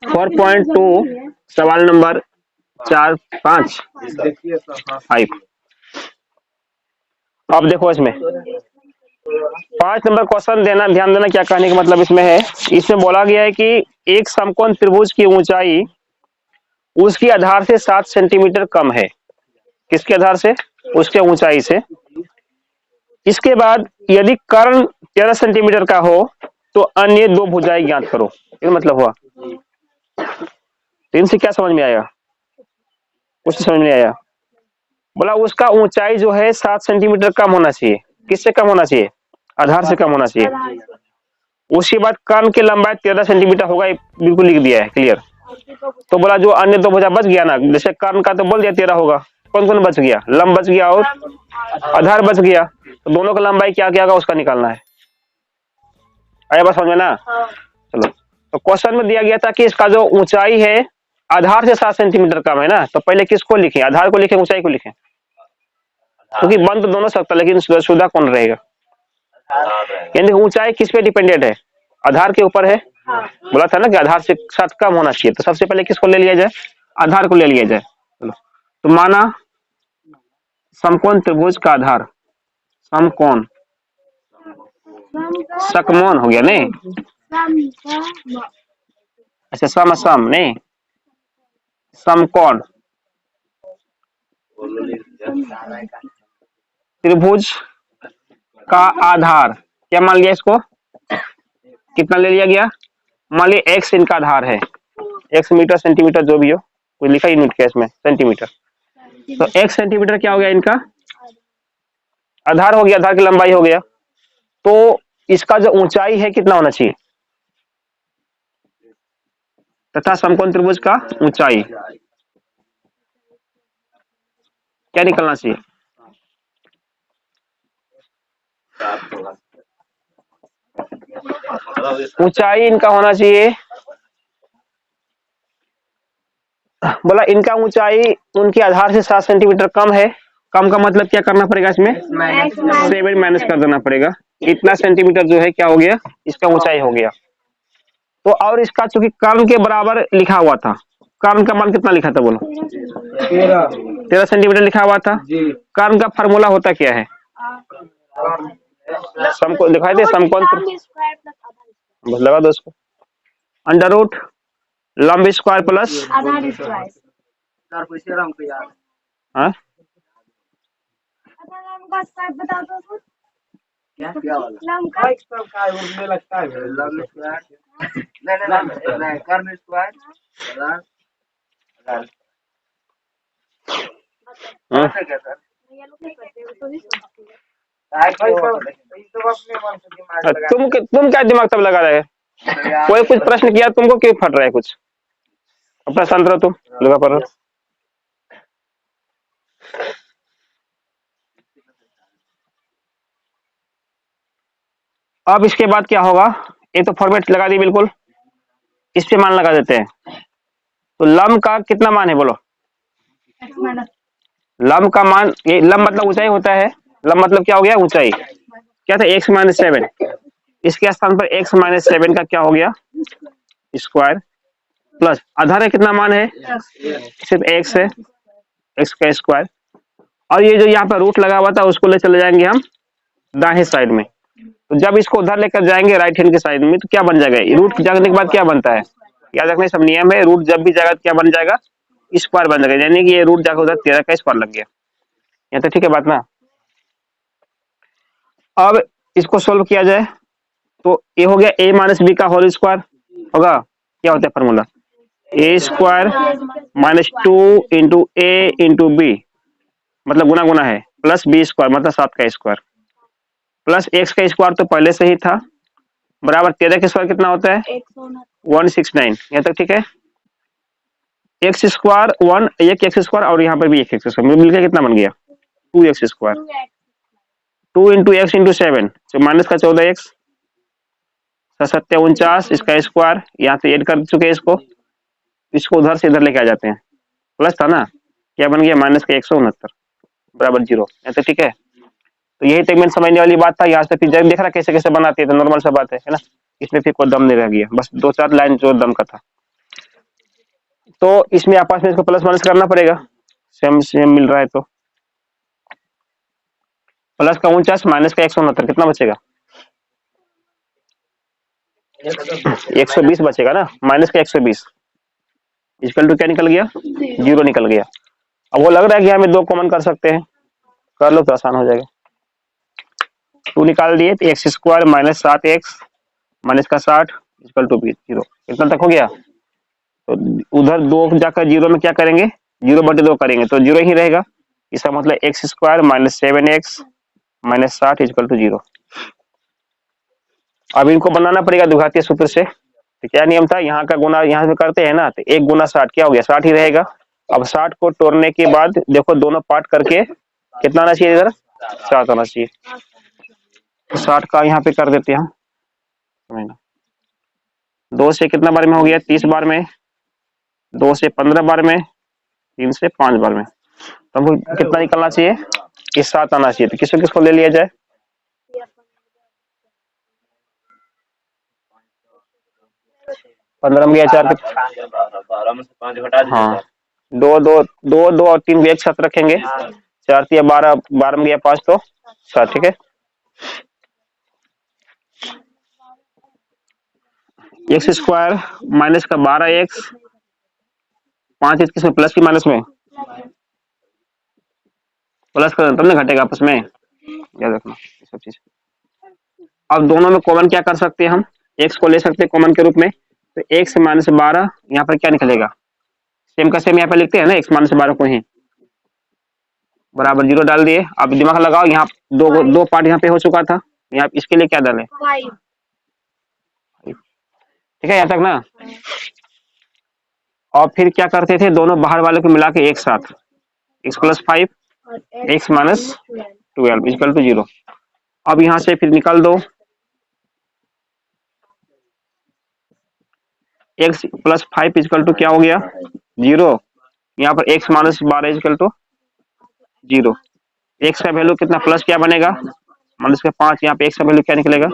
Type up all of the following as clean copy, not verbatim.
4.2 सवाल नंबर 4 5 5। अब देखो इसमें 5 नंबर क्वेश्चन देना, ध्यान देना क्या कहने का मतलब इसमें है। इसमें बोला गया है कि एक समकोण त्रिभुज की ऊंचाई उसकी आधार से 7 सेंटीमीटर कम है। किसके आधार से? उसके ऊंचाई से। इसके बाद यदि कर्ण 13 सेंटीमीटर का हो तो अन्य दो भुजाएं ज्ञात करो। ये मतलब हुआ। तो इनसे क्या समझ में आया? कुछ समझ में आया? बोला उसका ऊंचाई जो है 7 सेंटीमीटर कम होना चाहिए। किससे कम होना चाहिए? आधार से कम होना चाहिए। उसके बाद कर्ण की लंबाई 13 सेंटीमीटर होगा, बिल्कुल लिख दिया है, क्लियर। तो बोला जो अन्य दो भुजा बच गया ना, जैसे कर्ण का तो बोल दिया 13 होगा, कौन कौन बच गया? लंब बच गया और आधार बच गया। तो दोनों का लंबाई क्या क्या होगा उसका निकालना है। आया बात समझ में ना? चलो, तो क्वेश्चन में दिया गया था कि इसका जो ऊंचाई है आधार से 7 सेंटीमीटर कम है ना, तो पहले किसको लिखें? आधार को लिखें, ऊंचाई को लिखें? क्योंकि बन तो दोनों सकता, लेकिन सुधा कौन रहेगा? यानी ऊंचाई किस पे डिपेंडेंट है? आधार के ऊपर है। बोला था ना कि आधार से 7 कम होना चाहिए, तो सबसे पहले किसको ले लिया जाए? आधार को ले लिया जाए। चलो, तो माना समकोण त्रिभुज का आधार समकोण सकमोन हो गया नहीं? अच्छा, सम सम नहीं, समकोण त्रिभुज का आधार क्या मान लिया इसको? कितना ले लिया गया? मान लिया x इनका आधार है, x मीटर सेंटीमीटर जो भी हो, कोई लिखा यूनिट क्या इसमें? सेंटीमीटर। तो x सेंटीमीटर क्या हो गया? इनका आधार हो गया, आधार की लंबाई हो गया। तो इसका जो ऊंचाई है कितना होना चाहिए? तथा समकोण त्रिभुज का ऊंचाई क्या निकलना चाहिए? ऊंचाई इनका होना चाहिए, बोला इनका ऊंचाई उनके आधार से 7 सेंटीमीटर कम है। कम का मतलब क्या करना पड़ेगा? इसमें 7 माइनस कर देना पड़ेगा। इतना सेंटीमीटर जो है क्या हो गया? इसका ऊंचाई हो गया। तो और इसका चूंकि कर्ण के बराबर लिखा हुआ था, कर्ण का मान कितना लिखा था बोलो? 13 सेंटीमीटर लिखा हुआ था। कर्ण का फार्मूला होता क्या है? समकोण दिखाई दे, समकोण बस लगा दो उसको, अंडर रूट लंब स्क्वायर प्लस हाँ तुम क्या दिमाग तब लगा रहे? कोई कुछ प्रश्न किया तुमको, क्यों फट रहा है कुछ? अपना शांत रहो, तुम लगा पड़ रहा। अब इसके बाद क्या होगा? ये तो फॉर्मेट लगा दी बिल्कुल, इस पे मान लगा देते हैं। तो लंब का कितना मान है बोलो? लंब का मान, ये लंब मतलब ऊंचाई होता है। लंब मतलब क्या हो गया? ऊंचाई। क्या था? x-7। इसके स्थान पर x-7 का क्या हो गया? स्क्वायर प्लस आधार है, कितना मान है? सिर्फ x है, x का स्क्वायर। और ये जो यहाँ पर रूट लगा हुआ था उसको ले चले जाएंगे हम दाहिने साइड में। तो जब इसको उधर लेकर जाएंगे राइट हैंड के साइड में, तो क्या बन जाएगा? रूट जाने के बाद क्या बनता है? याद रखने सब नियम है, रूट जब भी जाएगा क्या बन जाएगा? स्क्वायर बन जाएगा। यानी कि ये रूट जाकर उधर 13 का स्क्वायर लग गया। यहाँ तो ठीक है बात ना? अब इसको सोल्व किया जाए तो ये हो गया a माइनस बी का होल स्क्वायर होगा। क्या होता है formula? a square minus 2 into A into B, मतलब गुना गुना है, प्लस बी स्क्वायर मतलब 7 का स्क्वायर, प्लस x का स्क्वायर तो पहले से ही था, बराबर 13 का स्क्वायर कितना होता है? 169। यहाँ तक ठीक है। एक्स स्क्वायर 1, एक एक्स स्क्वायर और यहाँ पर भी एक एक्स स्क्वायर मिलकर कितना बन गया? 2x square. 2 into x into 7 तो माइनस का 14x, 7 इसका स्क्वायर, यहाँ से ऐड कर चुके हैं इसको उधर से इधर लेके आ जाते हैं, प्लस था ना, क्या बन गया? माइनस का 169 बराबर 0। ऐसे ठीक है। तो यही तक मैंने समझने वाली बात था। यहाँ से फिर देख रहा कैसे कैसे बनाते हैं, तो नॉर्मल सा बात है ना। इसमें फिर कोई दम नहीं रह गया, बस 2-4 लाइन जो दम का था। तो इसमें आपस में इसको प्लस माइनस करना पड़ेगा, सेम सेम मिल रहा है तो प्लस का 49 माइनस का 169 कितना बचेगा? 120 बचेगा ना, माइनस का 120 इक्वल टू क्या निकल गया? 0 निकल गया। अब वो लग रहा है कि हमें 2 कॉमन कर सकते हैं, कर लो तो आसान हो जाएगा। 2 निकाल दिए तो x square minus 7x minus का 60 इक्वल टू 0। इतना तक हो गया। तो उधर 2 जाकर 0 में क्या करेंगे? 0/2 करेंगे तो 0 ही रहेगा। इसका मतलब x square minus 7x minus 60 equal to 0। अब इनको बनाना पड़ेगा द्विघातीय सूत्र से। तो क्या नियम था? यहाँ का गुना यहाँ से करते हैं ना, तो 1 गुना 60 क्या हो गया? 60 ही रहेगा। अब 60 को तोड़ने के बाद देखो दोनों पार्ट करके कितना आना चाहिए? इधर 7 आना चाहिए। तो 60 का यहाँ पे कर देते हैं हम। 2 से कितना बार में हो गया? 30 बार में। 2 से 15 बार में। 3 से 5 बार में। तो हमको कितना निकलना चाहिए? इस 7 आना चाहिए। तो किसको किसको ले लिया जाए? पंद्रह में गया 4 हाँ 2 और 3 एक साथ रखेंगे। 4 या 12, 12 में गया 5 तो 7। ठीक है, एक्स स्क्वायर माइनस का 12x 5 किसमें? प्लस की माइनस में? प्लस कर तब ना घटेगा आपस में, याद रखना ये सब चीज। अब दोनों में कॉमन क्या कर सकते हैं हम? x को ले सकते हैं कॉमन के रूप में। तो x माइनस 12 यहाँ पर क्या निकलेगा? सेम का सेम यहाँ पे लिखते हैं ना, x माइनस 12 को ही बराबर 0 डाल दिए। अब दिमाग लगाओ, यहाँ दो पार्ट यहाँ पे हो चुका था, यहाँ इसके लिए क्या डालें? ठीक है यहाँ तक ना। और फिर क्या करते थे? दोनों बाहर वाले को मिला के एक साथ x plus 5 x minus 12 equal to 0। अब यहाँ से फिर निकाल दो, x प्लस 5 इक्वल टू क्या हो गया? 0। यहाँ पर x minus 12 equal to 0। x का वैल्यू कितना? प्लस क्या बनेगा? माइनस का 5। यहाँ पे x का वैल्यू क्या निकलेगा?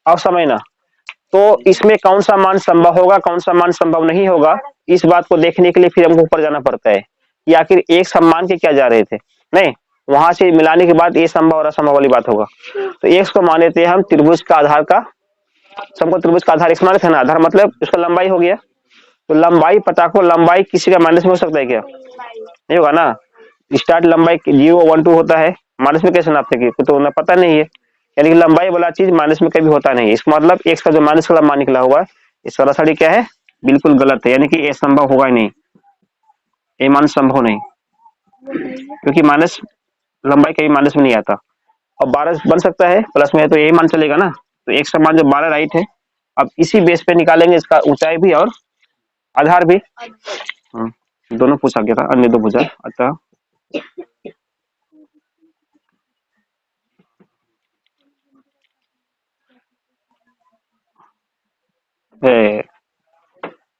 अब समझना। तो इसमें कौन सा मान संभव होगा, कौन सा मान संभव नहीं होगा, इस बात को देखने के लिए फिर हमको ऊपर जाना पड़ता है कि आखिर एक सम मान के क्या जा रहे थे। नहीं, वहां से मिलाने के बाद ये संभव और असंभव वाली बात होगा। तो एक्स को मान लेते हैं हम त्रिभुज का आधार का, सबको त्रिभुज का आधार एक्स माने थे ना, आधार मतलब उसका लंबाई हो गया। तो लंबाई पता को, लंबाई किसी का माइनस में हो सकता है क्या? नहीं होगा ना। स्टार्ट लंबाई 0, 1, 2 होता है, माइनस में कैसे नापते कि तो ना पता नहीं है। यानी कि लंबाई वाला चीज माइनस में कभी होता नहीं है। इसका मतलब एक्स का जो माइनस वाला मान निकला हुआ है, इस सरासरी क्या है? बिल्कुल गलत है, यानी कि ये संभव होगा ही नहीं, ये मान संभव नहीं, क्योंकि माइनस लंबाई कभी माइनस में नहीं आता। और 12 बन सकता है प्लस में है, तो यही मान चलेगा ना। तो एक्स का मान जो 12 राइट है। अब इसी बेस पे निकालेंगे इसका ऊंचाई भी और आधार भी। दोनों पूछा गया था, अन्य दो पूछा। अच्छा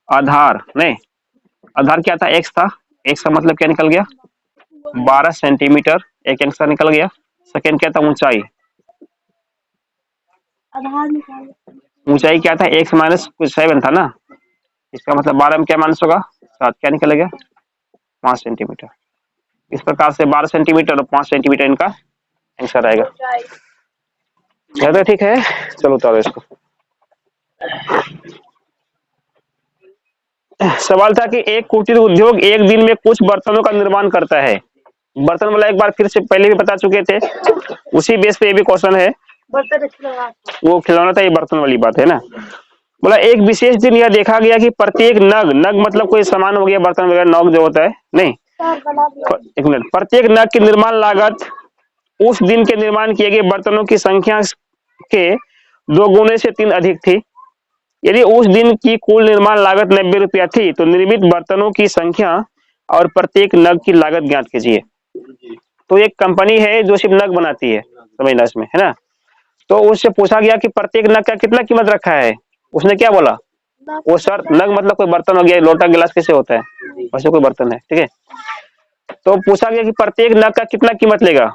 आधार नहीं, आधार क्या था? एक्स था। एक्स का मतलब क्या निकल गया? 12 सेंटीमीटर एक आंसर निकल गया। सेकंड क्या था? ऊंचाई। ऊंचाई क्या था? एक्स माइनस कुछ 7 था ना, इसका मतलब 12 में क्या माइनस होगा? 7। क्या निकलेगा? 5 सेंटीमीटर। इस प्रकार से 12 सेंटीमीटर और 5 सेंटीमीटर इनका आंसर आएगा। ज्यादा ठीक है, चलो उतारो इसको। सवाल था कि एक कुटीर उद्योग एक दिन में कुछ बर्तनों का निर्माण करता है। बर्तन वाला एक बार फिर से पहले भी बता चुके थे, उसी बेस पे ये भी क्वेश्चन है। वो खिलौना था, ये बर्तन वाली बात है ना। बोला एक विशेष दिन यह देखा गया कि प्रत्येक नग, नग मतलब कोई सामान हो गया, बर्तन वगैरह नग जो होता है, नहीं एक मिनट, प्रत्येक नग की निर्माण लागत उस दिन के निर्माण किए गए बर्तनों की संख्या के 2 गुने से 3 अधिक थी। यदि उस दिन की कुल निर्माण लागत 90 रुपया थी तो निर्मित बर्तनों की संख्या और प्रत्येक नग की लागत ज्ञात कीजिए। तो एक कंपनी है जो सिर्फ नग बनाती है, समझना इसमें, है ना। तो उससे पूछा गया कि प्रत्येक नग का कितना कीमत रखा है। उसने क्या बोला? वो सर नग मतलब कोई बर्तन हो गया, लोटा गिलास कैसे होता है, वैसे कोई बर्तन है, ठीक है। तो पूछा गया कि प्रत्येक नग का कितना कीमत लेगा।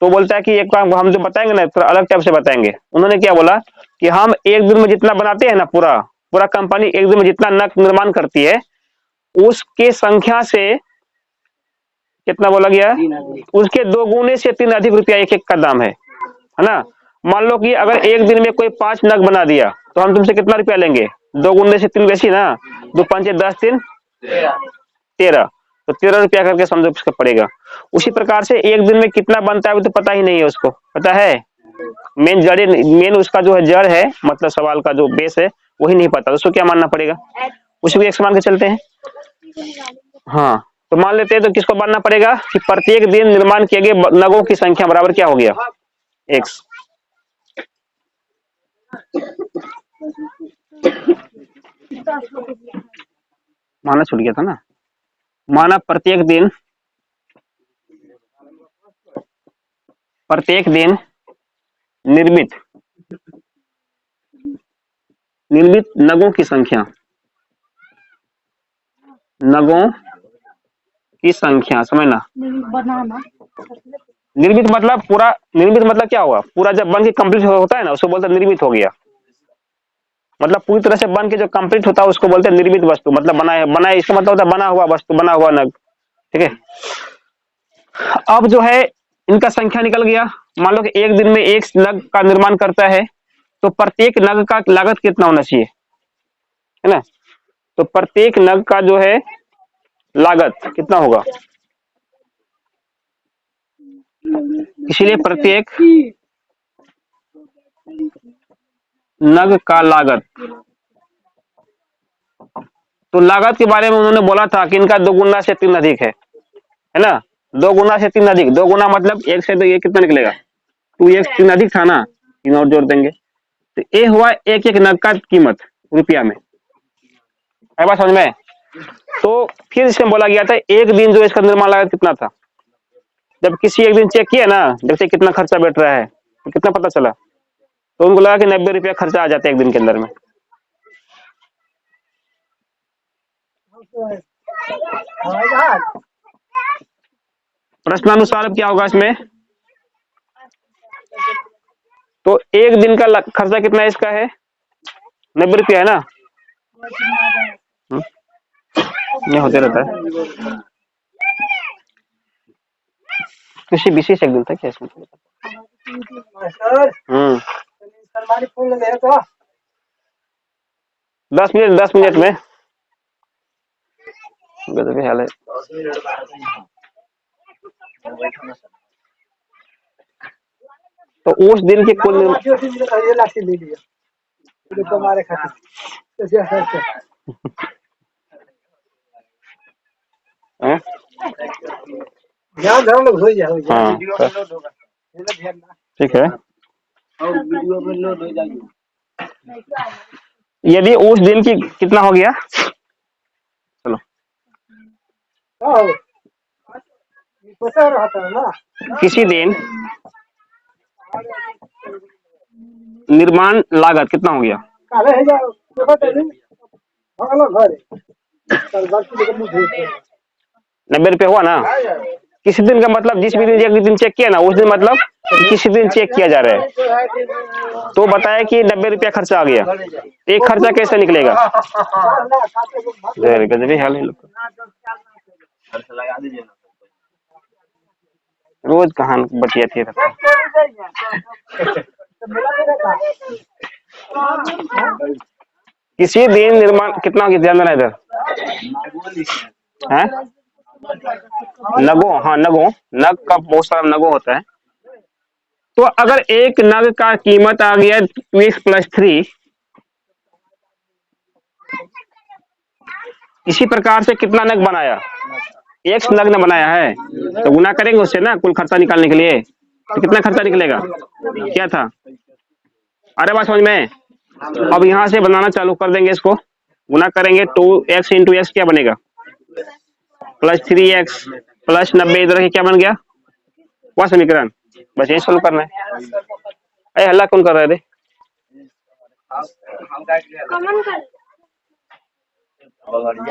तो बोलता है कि एक काम हम जो बताएंगे ना थोड़ा अलग टाइप से बताएंगे। उन्होंने क्या बोला कि हम एक दिन में जितना बनाते हैं ना, पूरा पूरा कंपनी एक दिन में जितना नग निर्माण करती है उसके संख्या से कितना बोला गया, उसके 2 गुने से 3 अधिक रुपया एक एक का दाम है ना। मान लो कि अगर एक दिन में कोई 5 नग बना दिया तो हम तुमसे कितना रुपया लेंगे, 2 गुने से 3 बेसी ना, 2 5 10 3 13, तो 13 रुपया करके समझो उसका पड़ेगा। उसी प्रकार से एक दिन में कितना बनता है वो तो पता ही नहीं है उसको, पता है मेन उसका जो है जड़ है, मतलब सवाल का जो बेस है वही नहीं पता, उसको क्या मानना पड़ेगा, उसी को एक मान के चलते हैं। हाँ तो मान लेते हैं, तो किसको मानना पड़ेगा कि प्रत्येक दिन निर्माण किए गए नगों की संख्या बराबर क्या हो गया, एक्स। माना छूट गया था ना, माना प्रत्येक दिन निर्मित नगों की संख्या, नगों की संख्या समझना। निर्मित मतलब पूरा, निर्मित मतलब क्या हुआ, पूरा जब बन के कंप्लीट होता है ना उसको बोलते हैं निर्मित हो गया, मतलब पूरी तरह से बन के जो कंप्लीट होता है उसको बोलते हैं निर्मित वस्तु, मतलब बनाए इसका मतलब होता है बना हुआ वस्तु, बना हुआ नग, ठीक है। अब जो है इनका संख्या निकल गया, मान लो कि एक दिन में एक नग का निर्माण करता है तो प्रत्येक नग का लागत कितना होना चाहिए, है ना। तो प्रत्येक नग का जो है लागत कितना होगा, इसीलिए प्रत्येक नग का लागत, तो लागत के बारे में उन्होंने बोला था कि इनका 2 गुना से 3 अधिक है ना। 2 गुना से 3 अधिक, 2 गुना मतलब एक से तो ये कितना निकलेगा 2x, 3 अधिक था ना, 3 और जोड़ देंगे तो ये हुआ एक एक नग का कीमत रुपया में, है बात समझ में। तो फिर इसमें बोला गया था एक दिन जो इसका निर्माण लागत कितना था, जब किसी एक दिन चेक किया ना जैसे कितना खर्चा बैठ रहा है तो कितना पता चला, तो उनको लगा कि 90 रुपया खर्चा आ जाता है एक दिन के अंदर में। प्रश्नानुसार अब क्या होगा इसमें, तो एक दिन का खर्चा कितना इसका है 90 रुपया है ना, ये होते रहता है, किसी विशेष एक दिन था क्या इसमें। हम्म 10 मिनट में गजब हाल है। तो उस दिन के कुल हाँ, ठीक है। यदि उस दिन की कितना हो गया, चलो किसी दिन निर्माण लागत कितना हो गया, 90 रुपये हुआ ना। किसी दिन का मतलब जिस भी दिन एक दिन चेक किया ना उस दिन मतलब किसी दिन चेक किया जा रहा है, तो बताया कि 90 रुपया खर्चा आ गया, एक खर्चा कैसे निकलेगा, गजबी हाल है लोग, रोज कहान बतियाती रहता किसी दिन निर्माण कितना हो गया, ध्यान देना इधर है, नगों, हाँ नगों, नग का बहुत सारा नगों होता है। तो अगर एक नग का कीमत आ गया 2x+3, इसी प्रकार से कितना नग बनाया, x नग ने बनाया है, तो गुना करेंगे उससे ना कुल खर्चा निकालने के लिए, तो कितना खर्चा निकलेगा, क्या था, अरे बात समझ में। अब यहां से बनाना चालू कर देंगे, इसको गुना करेंगे 2x इंटू एक्स क्या बनेगा +3x प्लस 90 इधर के क्या बन गया, वह समीकरण, बस यही सोल्व करना है। अरे हल्ला कौन कर रहा है रे,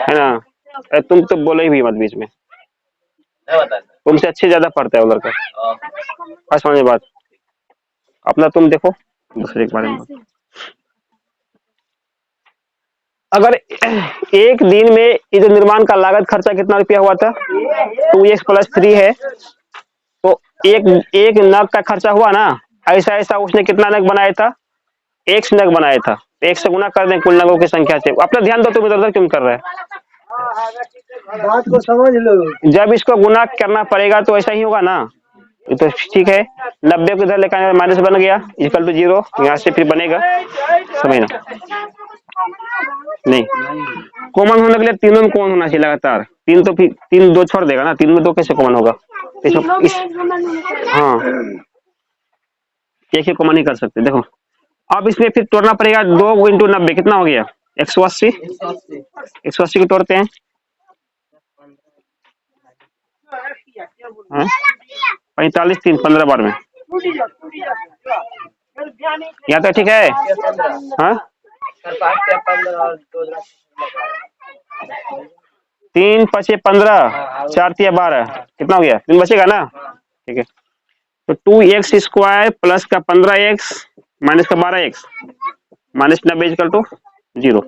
है ना, तुम तो बोले ही भी मत बीच में। तुमसे अच्छे ज्यादा पढ़ता है वो लड़का। आज समझ में बात, अपना तुम देखो दूसरे के बारे में। अगर एक दिन में ये जो निर्माण का लागत खर्चा कितना रुपया हुआ था, 2x + 3 है, तो एक एक नग का खर्चा हुआ ना, ऐसा ऐसा उसने कितना नग बनाया था, x नग बनाया था। एक से गुना कर दें कुल नगों की संख्या से। अपना ध्यान दो, तुम इधर उधर क्यों कर रहे हैं, बात को समझ लो। जब इसको गुना करना पड़ेगा तो ऐसा ही होगा ना, ये तो ठीक है। 90 को इधर लेकर आए, माइनस बन गया, इक्वल टू 0, यहाँ से फिर बनेगा, समझना नहीं। कॉमन होने के लिए तीनों में कॉमन होना चाहिए लगातार। तीन तो फिर 3 2 छोड़ देगा ना, 3 में 2 कैसे कॉमन होगा, हाँ एक ही कॉमन नहीं कर सकते। देखो अब इसमें फिर तोड़ना पड़ेगा, 2 × 90 कितना हो गया, 180। 180 को तोड़ते हैं, 45 3 15 बार में, यहाँ तो ठीक है। हाँ 3 × 5 = 15, 4 × 3 = 12, कितना हो गया, 3 बचेगा ना, ठीक है। तो 2x² प्लस का 15x माइनस का 12x माइनस 90 = 0।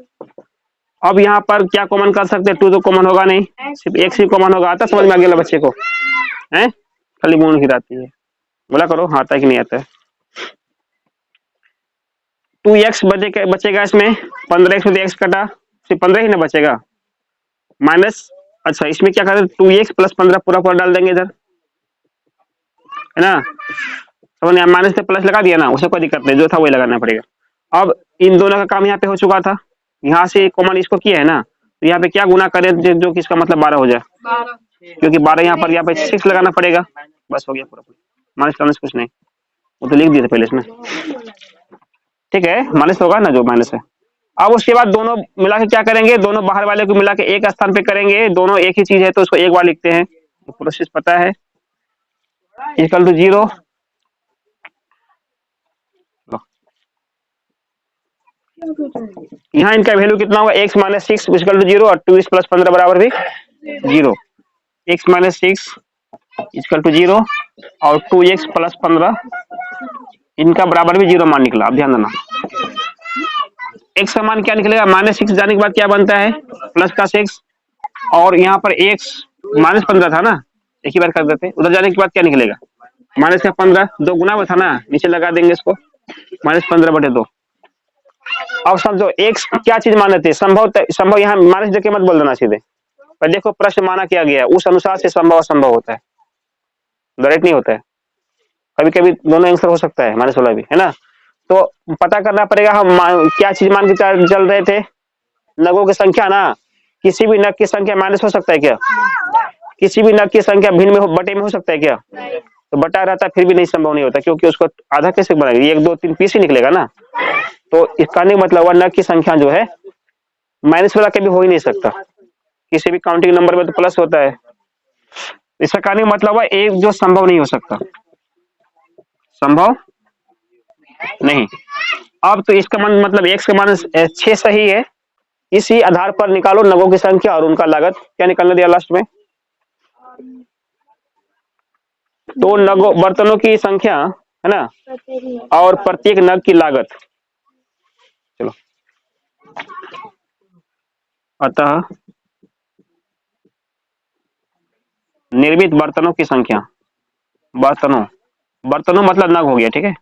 अब यहाँ पर क्या कॉमन कर सकते हैं, 2 तो कॉमन होगा नहीं, सिर्फ x ही कॉमन होगा। आता समझ में आ गया बच्चे को, हैं खाली मून गिराती है, बोला करो हाँ आता है कि नहीं आता है। 2x बचेगा इसमें, 15x में x कटा, सिर्फ 15 ही ना बचेगा, माइनस, अच्छा इसमें क्या करें, 2x + 15 पूरा पूरा डाल देंगे इधर, है ना, समझ माइनस से प्लस लगा दिया ना, उसे कोई दिक्कत नहीं, जो था वही लगाना पड़ेगा। अब इन दोनों का काम यहाँ पे हो चुका था, यहाँ से कॉमन इसको किया है ना, तो यहाँ पे क्या गुना करें जो कि इसका मतलब 12 हो जाए, क्योंकि 12 यहाँ पे 6 लगाना पड़ेगा, बस हो गया पूरा पूरा। माइनस माइनस कुछ नहीं, वो तो लिख दिए थे पहले इसमें, ठीक है, माइनस होगा ना जो माइनस है। अब उसके बाद दोनों मिला के क्या करेंगे, दोनों बाहर वाले को मिला के एक स्थान पे करेंगे, दोनों एक ही चीज है तो उसको एक बार लिखते हैं, तो प्रोसेस पता है, इक्वल टू 0। यहाँ इनका वैल्यू कितना होगा, x - 6 इक्वल टू 0 और 2x + 15 बराबर भी 0। x - 6 इक्वल टू 0 और 2x + 15 इनका बराबर भी 0 मान निकला। अब ध्यान देना, x का मान क्या निकलेगा, -6 जाने के बाद क्या बनता है, प्लस का 6, और यहाँ पर x -15 था ना, एक ही बार कर देते, उधर जाने के बाद क्या निकलेगा, माइनस का 15, 2 गुना में था ना, नीचे लगा देंगे इसको, -15/2। अब समझो एक क्या चीज माने थे, संभव यहाँ माइनस देके मत बोल देना सीधे, पर देखो प्रश्न माना क्या गया है, उस अनुसार से संभव असंभव होता है, डायरेक्ट नहीं होता है, कभी कभी दोनों आंसर हो सकता है, माइनस वाला भी, है ना। तो पता करना पड़ेगा हम क्या चीज मान के चल रहे थे, नगों की संख्या ना, किसी भी नग की संख्या माइनस हो सकता है क्या, किसी भी नग की संख्या भिन्न में बटे में हो सकता है क्या, तो बटा रहता फिर भी नहीं, संभव नहीं होता, क्योंकि उसको आधा कैसे बनाएंगे, 1 2 3 पीस ही निकलेगा ना। तो इसका नहीं मतलब हुआ नग की संख्या जो है माइनस वाला कभी हो ही नहीं सकता, किसी भी काउंटिंग नंबर में तो प्लस होता है, इसका कहने का मतलब हुआ एक जो संभव नहीं हो सकता, संभव नहीं। अब तो इसका मतलब x का मान 6 सही है, इसी आधार पर निकालो नगों की संख्या और उनका लागत, क्या निकालना दिया लास्ट में, तो नगों बर्तनों की संख्या है ना, और प्रत्येक नग की लागत। चलो अतः निर्मित बर्तनों की संख्या, बर्तनों मतलब नग हो गया, ठीक है,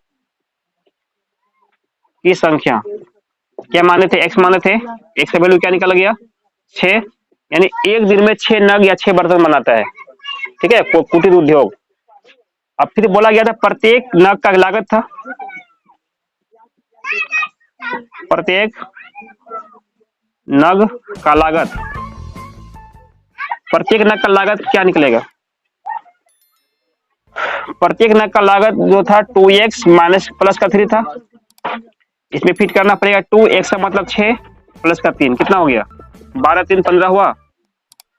की संख्या क्या माने थे, x माने थे, x का वैल्यू क्या निकाला गया 6, यानी एक दिन में 6 नग या 6 बर्तन बनाता है, ठीक है, कुटीर उद्योग। अब फिर बोला गया था प्रत्येक नग का लागत था, प्रत्येक नग का लागत, प्रत्येक नग का लागत क्या निकलेगा, प्रत्येक नग का लागत जो था 2x माइनस प्लस का 3 था, इसमें फिट करना पड़ेगा 2x का मतलब 6 प्लस का 3 कितना हो गया, 12 3 15 हुआ,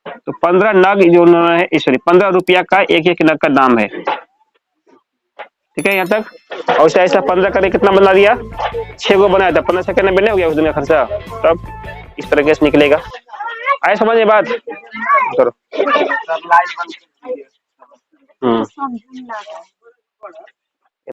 तो 15 नग जो है, सॉरी 15 रुपया का एक नग का दाम है, ठीक है यहाँ तक। और ऐसा 15 करके कितना बना दिया, 6 को बनाया था, 15 से कितना बने हो गया उस दिन का खर्चा, तब इस तरह से निकलेगा। आए समझ में बात, करो हम्म। समझ में नहीं आता है।